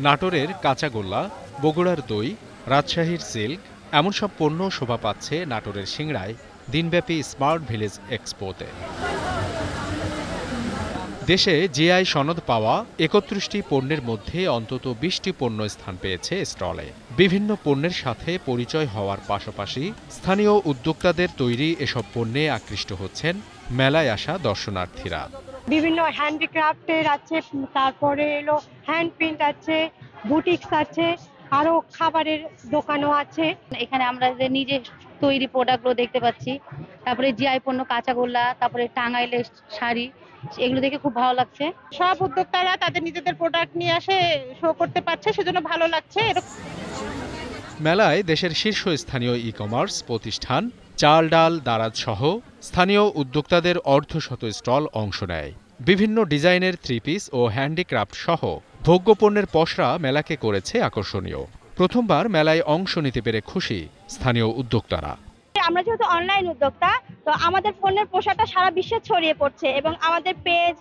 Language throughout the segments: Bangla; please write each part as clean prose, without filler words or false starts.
নাটোরের কাঁচাগোল্লা, বগুড়ার দই, রাজশাহীর সিল্ক এমন সব পণ্য শোভা পাচ্ছে নাটোরের সিংড়ায় দিনব্যাপী স্মার্ট ভিলেজ এক্সপোতে। দেশে জিআই সনদ পাওয়া ৩১টি পণ্যের মধ্যে অন্তত ২০টি পণ্য স্থান পেয়েছে স্টলে। বিভিন্ন পণ্যের সাথে পরিচয় হওয়ার পাশাপাশি স্থানীয় উদ্যোক্তাদের তৈরি এসব পণ্যে আকৃষ্ট হচ্ছেন মেলায় আসা দর্শনার্থীরা। বিভিন্ন হ্যান্ডিক্রাফটের আছে, তারপরে এলো হ্যান্ড প্রিন্ট আছে, বুটিক্স আছে, আরো খাবারের দোকানও আছে। এখানে আমরা যে নিজে তৈরি প্রোডাক্টগুলো দেখতে পাচ্ছি, তারপরে জিআই পণ্য কাঁচাগোল্লা, তারপরে টাঙ্গাইলের শাড়ি, এগুলো দেখে খুব ভালো লাগছে। সব উদ্যোক্তারা তাদের নিজেদের প্রোডাক্ট নিয়ে আসে শো করতে পারছে, সেজন্য ভালো লাগছে। মেলায় দেশের শীর্ষস্থানীয় ই কমার্স প্রতিষ্ঠান, চাল ডাল দারাজ সহ স্থানীয় উদ্যোক্তাদের অর্ধশত স্টল অংশ নেয়। বিভিন্ন ডিজাইনের থ্রি পিস ও হ্যান্ডিক্রাফট সহ ভোগ্যপণ্যের পসরা মেলাকে করেছে আকর্ষণীয়। প্রথমবার মেলায় অংশ নিতে পেরে খুশি স্থানীয় উদ্যোক্তারা। আমরা যেহেতু অনলাইন উদ্যোক্তা, তো আমাদের পণ্যের প্রসারটা সারা বিশ্বে ছড়িয়ে পড়ছে এবং আমাদের পেজ,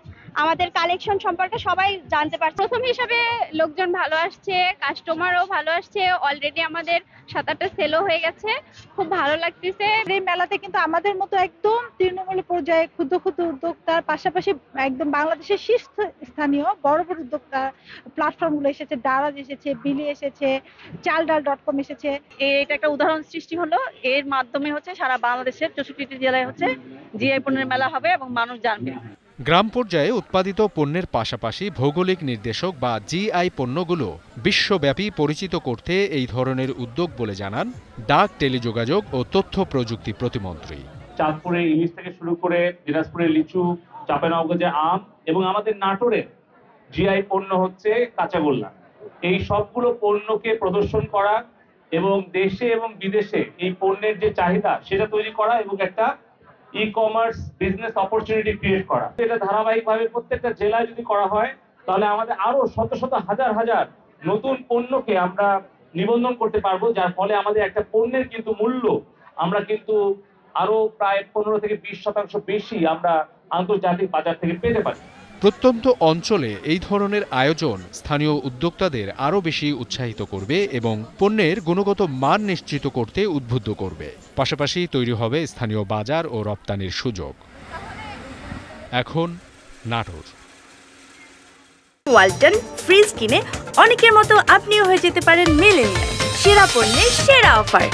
আমাদের কালেকশন সম্পর্কে সবাই জানতে পারছে। প্রথম হিসাবে লোকজন ভালো আসছে, কাস্টমারও ভালো আসছে। অলরেডি আমাদের ৭-৮টা সেলও হয়ে গেছে, খুব ভালো লাগতেছে। এই মেলাতে কিন্তু আমাদের মতো একদম তৃণমূল পর্যায়ে ক্ষুদ্র ক্ষুদ্র উদ্যোক্তার পাশাপাশি একদম বাংলাদেশের শীর্ষস্থানীয় বড় বড় উদ্যোক্তা প্ল্যাটফর্মগুলো এসেছে, দারাজ এসেছে, বিলি এসেছে, চালডাল.com এসেছে। এটা একটা উদাহরণ সৃষ্টি হলো। এর মাধ্যমে হচ্ছে সারা বাংলাদেশের ৬৪টি জেলায় হচ্ছে জিআই পণ্যের মেলা হবে এবং মানুষ জানবে। গ্রাম পর্যায়ে উৎপাদিত পণ্যের পাশাপাশি ভৌগোলিক নির্দেশক বা জিআই পণ্যগুলো বিশ্বব্যাপী পরিচিত করতে এই ধরনের উদ্যোগ বলে জানান ডাক, টেলিযোগাযোগ ও তথ্য প্রযুক্তি প্রতিমন্ত্রী। চাঁদপুরের ইলিশ থেকে শুরু করে দিনাজপুরের লিচু, চাঁপাইনবাবগঞ্জের আম এবং আমাদের নাটোরের জিআই পণ্য হচ্ছে কাঁচাগোল্লা। এই সবগুলো পণ্যকে প্রদর্শন করা এবং দেশে এবং বিদেশে এই পণ্যের যে চাহিদা সেটা তৈরি করা এবং একটা e commerce business opportunity create করা। এটা ধারাবাহিকভাবে প্রত্যেকটা জেলায় যদি করা হয় তাহলে আমাদের আরো শত শত হাজার হাজার নতুন পণ্যকে আমরা নিবন্ধন করতে পারবো, যার ফলে আমাদের একটা পণ্যের কিন্তু মূল্য আমরা কিন্তু আরো প্রায় ১৫ থেকে ২০% বেশি আমরা আন্তর্জাতিক বাজার থেকে পেতে পারি। প্রত্যন্ত অঞ্চলে এই ধরনের আয়োজন স্থানীয় উদ্যোক্তাদের আরও বেশি উৎসাহিত করবে এবং পণ্যের গুণগত মান নিশ্চিত করতে উদ্বুদ্ধ করবে। পাশাপাশি তৈরি হবে স্থানীয় বাজার ও রপ্তানির সুযোগ। এখন নাটোর। ওয়ালটন ফ্রিজ কিনে অনেকের মতো আপনিও হয়ে যেতে পারেন মিলেনিয়াল। সেরা পণ্যের সেরা অফার।